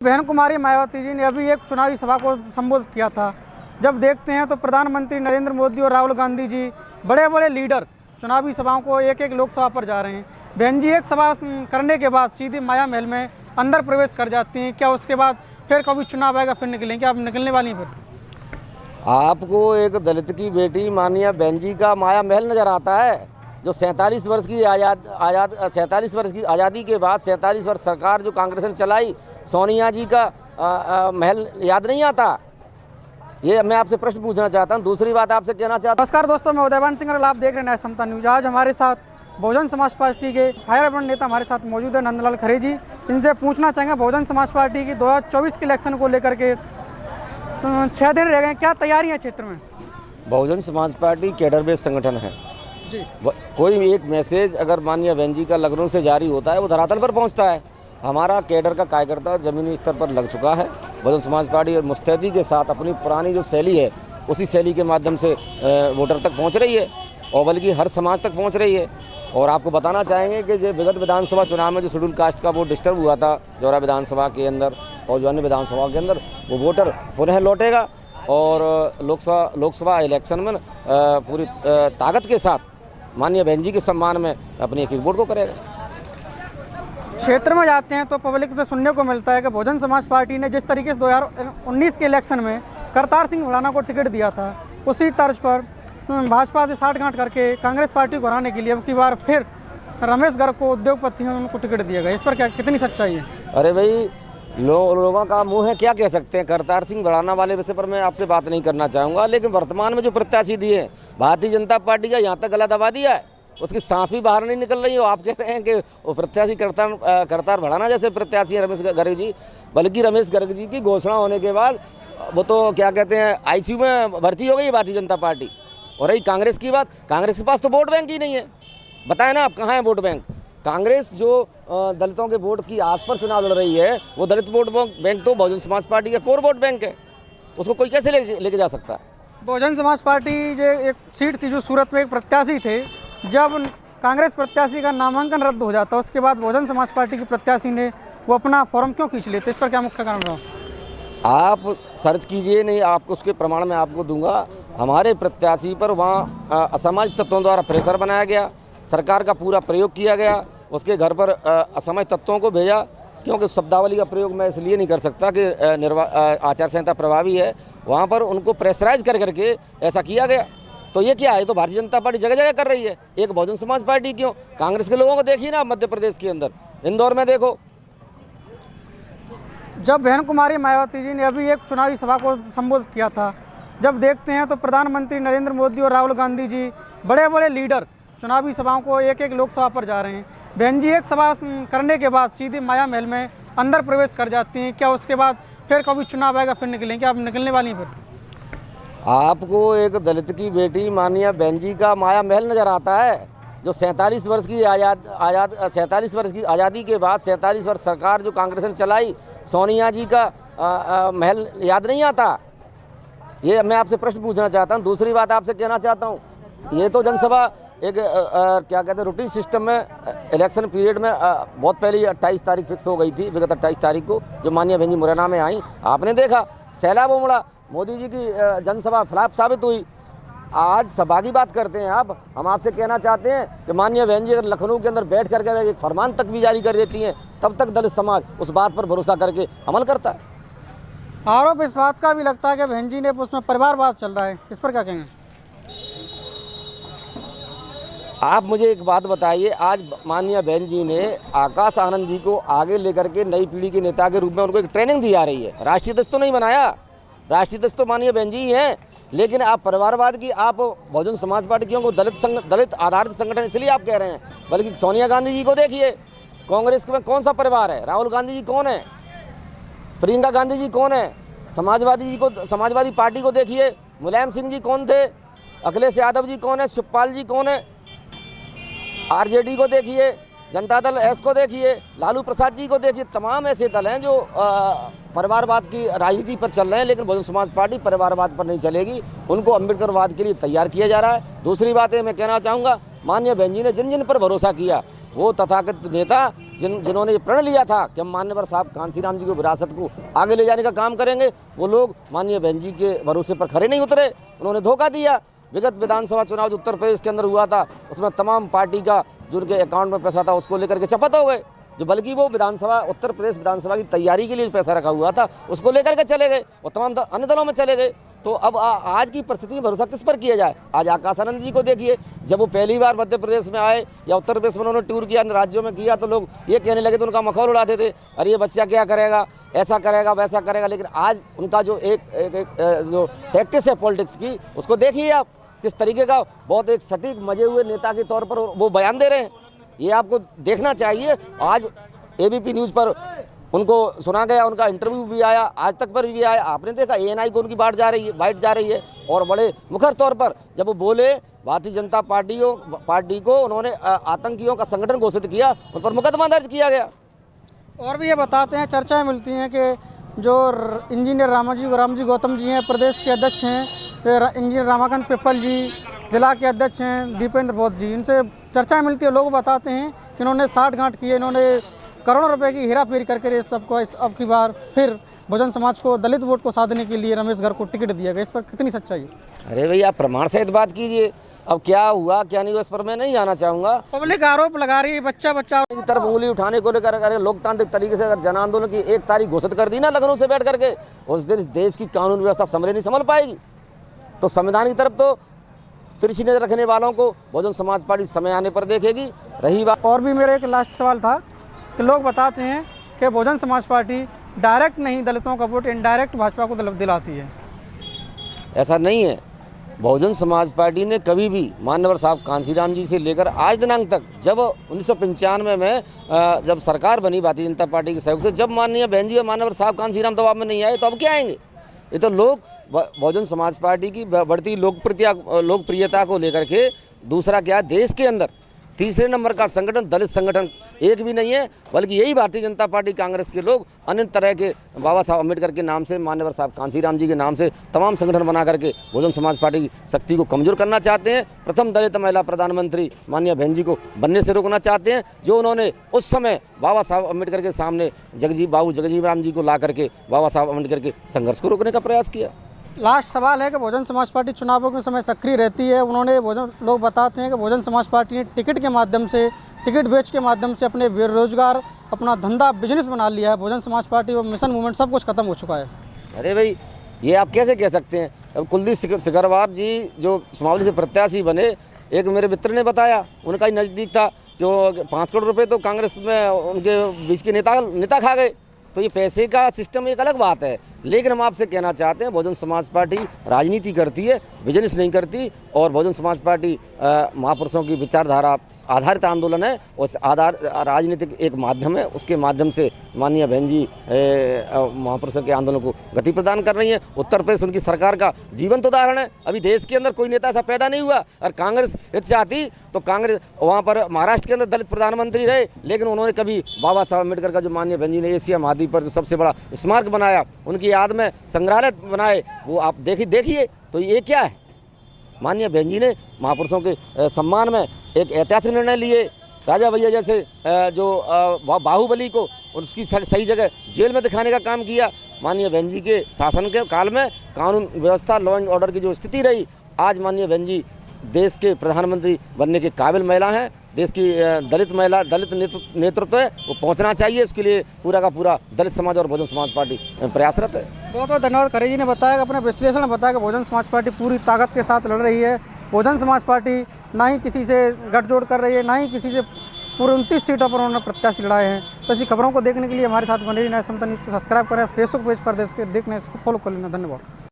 बहन कुमारी मायावती जी ने अभी एक चुनावी सभा को संबोधित किया था। जब देखते हैं तो प्रधानमंत्री नरेंद्र मोदी और राहुल गांधी जी बड़े बड़े लीडर चुनावी सभाओं को एक एक लोकसभा पर जा रहे हैं। बहन जी एक सभा करने के बाद सीधे माया महल में अंदर प्रवेश कर जाती हैं। क्या उसके बाद फिर कभी चुनाव आएगा फिर निकलेंगे? क्या आप निकलने वाली हैं फिर? आपको एक दलित की बेटी माननीय बहन जी का माया महल नज़र आता है, जो 47 वर्ष की 47 वर्ष की आज़ादी के बाद 47 वर्ष सरकार जो कांग्रेस ने चलाई, सोनिया जी का महल याद नहीं आता? ये मैं आपसे प्रश्न पूछना चाहता हूँ। दूसरी बात आपसे कहना चाहता हूँ। नमस्कार दोस्तों, मैं उदयवान सिंह और आप देख रहे हैं न्याय समता न्यूज। आज हमारे साथ बहुजन समाज पार्टी के हायर ब्रांड नेता हमारे साथ मौजूद है, नंदलाल खरे जी। इनसे पूछना चाहेंगे बहुजन समाज पार्टी की 2024 के इलेक्शन को लेकर के 6 दिन रह गए, क्या तैयारी है क्षेत्र में? Bahujan Samaj party cadre based संगठन है जी। कोई भी एक मैसेज अगर माननीय बहन जी का लखनऊ से जारी होता है वो धरातल पर पहुंचता है। हमारा कैडर का कार्यकर्ता जमीनी स्तर पर लग चुका है। बहुजन समाज पार्टी और मुस्तैदी के साथ अपनी पुरानी जो शैली है उसी शैली के माध्यम से वोटर तक पहुंच रही है और बल्कि हर समाज तक पहुंच रही है। और आपको बताना चाहेंगे कि जो विगत विधानसभा चुनाव में जो शेड्यूल कास्ट का वोट डिस्टर्ब हुआ था जौरा विधानसभा के अंदर और जो अन्य विधानसभा के अंदर, वो वोटर पुनः लौटेगा और लोकसभा इलेक्शन में पूरी ताकत के साथ माननीय बहन जी के सम्मान में अपनी एक वोट को करेगा। क्षेत्र में जाते हैं तो पब्लिक से सुनने को मिलता है कि बहुजन समाज पार्टी ने जिस तरीके से 2019 के इलेक्शन में करतार सिंह भड़ाना को टिकट दिया था, उसी तर्ज पर भाजपा से साठगांठ करके कांग्रेस पार्टी को हराने के लिए अब की बार फिर रमेश गर्ग को उद्योगपतियों उनको टिकट दिया गया। इस पर क्या कितनी सच्चाई है? अरे भाई, लोगों का मुंह है, क्या कह सकते हैं। करतार सिंह भड़ाना वाले विषय पर मैं आपसे बात नहीं करना चाहूँगा, लेकिन वर्तमान में जो प्रत्याशी दिए भारतीय जनता पार्टी का यहाँ तक गला दबा दिया है, उसकी सांस भी बाहर नहीं निकल रही हो। आप कह रहे हैं कि वो प्रत्याशी करतार भड़ाना जैसे प्रत्याशी है रमेश गर्ग जी, बल्कि रमेश गर्ग जी की घोषणा होने के बाद वो तो क्या कहते हैं ICU में भर्ती हो गई भारतीय जनता पार्टी। और रही कांग्रेस की बात, कांग्रेस के पास तो वोट बैंक ही नहीं है। बताएं ना आप, कहाँ है वोट बैंक? कांग्रेस जो दलितों के वोट की आस पर चुनाव लड़ रही है, वो दलित वोट बैंक तो बहुजन समाज पार्टी का कोर वोट बैंक है। उसको कोई कैसे लेके जा सकता है? बहुजन समाज पार्टी जो एक सीट थी जो सूरत में एक प्रत्याशी थे, जब कांग्रेस प्रत्याशी का नामांकन रद्द हो जाता उसके बाद बहुजन समाज पार्टी की प्रत्याशी ने वो अपना फॉर्म क्यों खींच लेते? इस पर क्या मुख्य कारण रहा? आप सर्च कीजिए, नहीं आपको उसके प्रमाण मैं आपको दूंगा। हमारे प्रत्याशी पर वहाँ असामाजिक तत्वों द्वारा प्रेशर बनाया गया, सरकार का पूरा प्रयोग किया गया, उसके घर पर असामाजिक तत्वों को भेजा। क्योंकि शब्दावली का प्रयोग मैं इसलिए नहीं कर सकता कि आचार संहिता प्रभावी है, वहाँ पर उनको प्रेशराइज करके ऐसा किया गया। तो ये क्या है? तो भारतीय जनता पार्टी जगह जगह कर रही है, एक बहुजन समाज पार्टी क्यों? कांग्रेस के लोगों को देखिए ना, मध्य प्रदेश के अंदर इंदौर में देखो। जब बहन कुमारी मायावती जी ने अभी एक चुनावी सभा को संबोधित किया था, जब देखते हैं तो प्रधानमंत्री नरेंद्र मोदी और राहुल गांधी जी बड़े बड़े लीडर चुनावी सभाओं को एक एक लोकसभा पर जा रहे हैं। बहन जी एक सभा करने के बाद सीधे माया महल में अंदर प्रवेश कर जाती हैं। क्या उसके बाद फिर कभी चुनाव आएगा फिर निकलेंगे? क्या आप निकलने वाली हैं फिर? आपको एक दलित की बेटी माननीय बहन जी का माया महल नज़र आता है, जो 47 वर्ष की 47 वर्ष की आज़ादी के बाद 47 वर्ष सरकार जो कांग्रेस ने चलाई, सोनिया जी का महल याद नहीं आता? ये मैं आपसे प्रश्न पूछना चाहता हूँ। दूसरी बात आपसे कहना चाहता हूँ, ये तो जनसभा एक क्या कहते हैं रूटीन सिस्टम में इलेक्शन पीरियड में बहुत पहले 28 तारीख फिक्स हो गई थी, विगत 28 तारीख को जो माननीय बहन जी मुरैना में आई, आपने देखा सैलाब उमड़ा, मोदी जी की जनसभा फ्लॉप साबित हुई। आज सभा की बात करते हैं आप, हम आपसे कहना चाहते हैं कि माननीय बहन जी अगर लखनऊ के अंदर बैठ करके एक फरमान तक भी जारी कर देती हैं, तब तक दलित समाज उस बात पर भरोसा करके अमल करता है। आरोप इस बात का भी लगता है कि बहन जी ने उसमें परिवारवाद चल रहा है, इस पर क्या कहेंगे? आप मुझे एक बात बताइए, आज माननीय बहन जी ने आकाश आनंद जी को आगे लेकर के नई पीढ़ी के नेता के रूप में उनको एक ट्रेनिंग दी जा रही है। राष्ट्रीय अध्यक्ष तो नहीं बनाया, राष्ट्रीय अध्यक्ष तो माननीय बहन जी ही हैं, लेकिन आप परिवारवाद की आप बहुजन समाज पार्टी क्यों को दलित आधारित संगठन इसलिए आप कह रहे हैं। बल्कि सोनिया गांधी जी को देखिए, कांग्रेस में कौन सा परिवार है? राहुल गांधी जी कौन है? प्रियंका गांधी जी कौन है? समाजवादी पार्टी को देखिए, मुलायम सिंह जी कौन थे? अखिलेश यादव जी कौन है? शिवपाल जी कौन है? RJD को देखिए, जनता दल एस को देखिए, लालू प्रसाद जी को देखिए। तमाम ऐसे दल हैं जो परिवारवाद की राजनीति पर चल रहे हैं, लेकिन बहुजन समाज पार्टी परिवारवाद पर नहीं चलेगी। उनको अम्बेडकरवाद के लिए तैयार किया जा रहा है। दूसरी बात है, मैं कहना चाहूँगा, माननीय बहन जी ने जिन जिन पर भरोसा किया वो तथाकथित नेता जिन्होंने ये प्रण लिया था कि हम मान्यवर साहब कांसीराम जी की विरासत को आगे ले जाने का काम करेंगे, वो लोग माननीय बहन जी के भरोसे पर खरे नहीं उतरे, उन्होंने धोखा दिया। विगत विधानसभा चुनाव जो उत्तर प्रदेश के अंदर हुआ था, उसमें तमाम पार्टी का जो उनके अकाउंट में पैसा था उसको लेकर के शपथ हो गए, जो बल्कि वो विधानसभा उत्तर प्रदेश विधानसभा की तैयारी के लिए पैसा रखा हुआ था उसको लेकर के चले गए और तमाम अन्य दलों में चले गए। तो अब आज की परिस्थिति में भरोसा किस पर किया जाए? आज आकाश आनंद जी को देखिए, जब वो पहली बार मध्य प्रदेश में आए या उत्तर प्रदेश में उन्होंने टूर किया, अन्य राज्यों में किया, तो लोग ये कहने लगे, तो उनका मखौल उड़ाते थे, अरे ये बच्चा क्या करेगा, ऐसा करेगा वैसा करेगा। लेकिन आज उनका जो जो टैक्टिक्स है पॉलिटिक्स की, उसको देखिए आप किस तरीके का बहुत एक सटीक मजे हुए नेता के तौर पर वो बयान दे रहे हैं। ये आपको देखना चाहिए। आज एबीपी न्यूज़ पर उनको सुना गया, उनका इंटरव्यू भी आया, आज तक पर भी आया, आपने देखा एएनआई को उनकी बाइट जा रही है और बड़े मुखर तौर पर जब वो बोले, भारतीय जनता पार्टी को उन्होंने आतंकियों का संगठन घोषित किया, उन पर मुकदमा दर्ज किया गया। और भी ये बताते हैं, चर्चाएं मिलती हैं कि जो इंजीनियर रामजी गौतम जी हैं, प्रदेश के अध्यक्ष हैं, इंजीनियर रामाकांत पिप्पल जी जिला के अध्यक्ष हैं, दीपेंद्र बोध जी, इनसे चर्चाएं मिलती है। लोग बताते हैं कि इन्होंने साठगांठ किए, इन्होंने करोड़ों रुपए की हेराफेरी करके इस सबको अब की बार फिर बहुजन समाज को दलित वोट को साधने के लिए रमेश घर को टिकट दिया गया। इस पर कितनी सच्चाई है? अरे भैया प्रमाण सहित बात कीजिए। अब क्या हुआ क्या नहीं हुआ इस पर मैं नहीं जाना चाहूँगा। पब्लिक आरोप लगा रही है, बच्चा की तरफ उंगली उठाने को लेकर अगर लोकतांत्रिक तरीके से अगर जन आंदोलन की 1 तारीख घोषित कर दी ना लखनऊ से बैठ करके, उस दिन देश की कानून व्यवस्था संभल पाएगी। तो संविधान की तरफ तो तिरछी नजर रखने वालों को बहुजन समाज पार्टी समय आने पर देखेगी। रही बात, और भी मेरा एक लास्ट सवाल था कि लोग बताते हैं कि बहुजन समाज पार्टी डायरेक्ट नहीं दलितों का वोट इनडायरेक्ट भाजपा को दिलाती है। ऐसा नहीं है। बहुजन समाज पार्टी ने कभी भी मान्यवर साहब कांसीराम जी से लेकर आज दिनांक तक, जब 1995 में जब सरकार बनी भारतीय जनता पार्टी के सहयोग से, जब माननीय बहन जी और मान्यवर साहब कांसीराम दबाव में नहीं आए, तो अब क्या आएंगे? ये तो लोग बहुजन समाज पार्टी की बढ़ती लोकप्रियता को लेकर के, दूसरा क्या, देश के अंदर तीसरे नंबर का संगठन दलित संगठन एक भी नहीं है, बल्कि यही भारतीय जनता पार्टी कांग्रेस के लोग अन्य तरह के बाबा साहब अम्बेडकर के नाम से, मान्यवर साहब कांसीराम जी के नाम से तमाम संगठन बना करके बहुजन समाज पार्टी की शक्ति को कमजोर करना चाहते हैं। प्रथम दलित महिला प्रधानमंत्री माननीय बहन जी को बनने से रोकना चाहते हैं, जो उन्होंने उस समय बाबा साहब अम्बेडकर के सामने जगजीवन राम जी को ला करके बाबा साहब अम्बेडकर के संघर्ष को रोकने का प्रयास किया। लास्ट सवाल है कि बहुजन समाज पार्टी चुनावों के समय सक्रिय रहती है। लोग बताते हैं कि बहुजन समाज पार्टी ने टिकट बेच के माध्यम से अपने बेरोजगार अपना धंधा बिजनेस बना लिया है। बहुजन समाज पार्टी और मिशन मूवमेंट सब कुछ खत्म हो चुका है। अरे भाई ये आप कैसे कह सकते हैं? अब कुलदीप सिकरवार जी जो सुमावली से प्रत्याशी बने, एक मेरे मित्र ने बताया, उनका ही नज़दीक था, जो 5 करोड़ रुपये तो कांग्रेस में उनके बीच के नेता खा गए। तो ये पैसे का सिस्टम एक अलग बात है, लेकिन हम आपसे कहना चाहते हैं बहुजन समाज पार्टी राजनीति करती है, बिजनेस नहीं करती। और बहुजन समाज पार्टी महापुरुषों की विचारधारा आधारित आंदोलन है, उस राजनीतिक एक माध्यम है, उसके माध्यम से माननीय बहन जी महापुरुषों के आंदोलन को गति प्रदान कर रही हैं। उत्तर प्रदेश उनकी सरकार का जीवंत उदाहरण है। अभी देश के अंदर कोई नेता ऐसा पैदा नहीं हुआ। और कांग्रेस चाहती तो कांग्रेस वहाँ पर महाराष्ट्र के अंदर दलित प्रधानमंत्री रहे, लेकिन उन्होंने कभी बाबा साहब अम्बेडकर का जो माननीय बहन जी ने एशिया महाद्वीप पर जो सबसे बड़ा स्मारक बनाया, उनकी याद में संग्रहालय बनाए, वो आप देखिए। तो ये क्या है? माननीय बहन जी ने महापुरुषों के सम्मान में एक ऐतिहासिक निर्णय लिए। राजा भैया जैसे जो बाहुबली को उसकी सही जगह जेल में दिखाने का काम किया। माननीय बहन जी के शासन के काल में कानून व्यवस्था, लॉ एंड ऑर्डर की जो स्थिति रही, आज माननीय बहन जी देश के प्रधानमंत्री बनने के काबिल महिला हैं। देश की दलित नेतृत्व है, वो पहुंचना चाहिए। इसके लिए पूरा का पूरा दलित समाज और बहुजन समाज पार्टी प्रयासरत है। बहुत बहुत धन्यवाद। खरे जी ने बताया कि अपने विश्लेषण में बताया कि बहुजन समाज पार्टी पूरी ताकत के साथ लड़ रही है। बहुजन समाज पार्टी ना ही किसी से गठजोड़ कर रही है, ना ही किसी से पूरे 29 सीटों पर उन्होंने प्रत्याशी लड़ाए हैं। तो ऐसी खबरों को देखने के लिए हमारे साथ बने रहिए। नया समता न्यूज़ को सब्सक्राइब करें, फेसबुक पेज पर देखने इसको फॉलो कर लेना। धन्यवाद।